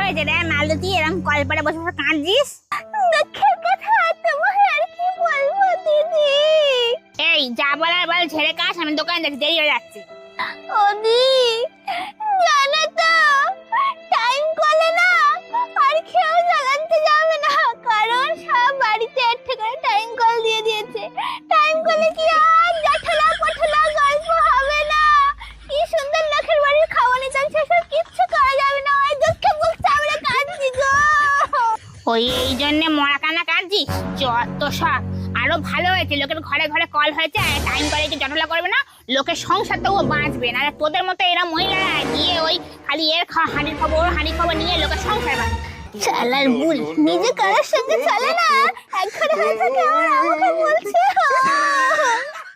হয়েছে রে মালতী, এরকম কলপারে বসে বসে কাঁদছিস? দুঃখের কথা তোমায় আর কি বলবো দিদি। এই যা বলার বল, ছেড়ে কাজ, আমি দোকানে যাচ্ছি, দেরি হয়ে যাচ্ছে। ওদি জানো তো টাইম কলে না আর কেউ জ্বালাতে যাবে না, কারণ সব বাড়িতে একটা করে টাইম কল দিয়ে দিয়েছে। টাইম কলে কি আর জটলা পটলা গল্প হবে না? কি সুন্দর লোকের বাড়ির খাওয়ানি চলছে, সব কিচ্ছু করা যাবে না। ওই দুঃখে বলতে আমরা কাঁদছি গো। ওই এই জন্য মরা কান্না কাঁদছিস? যত সব। আরো ভালো হয়েছে লোকের ঘরে ঘরে কল হয়েছে, টাইম কলে যে জটলা করবে না, লোকের সংসার তো বাঁচবে না। তোদের মতো এরা মহিলারা গিয়ে ওই খালি এর হাঁড়ির খবর নিয়ে লোকের সংসার বাঁচবে। চালার ভুল, নিজে কারোর সঙ্গে চলে না, এক ঘরে হয়ে থাকে, আমার আমাকে বলছে।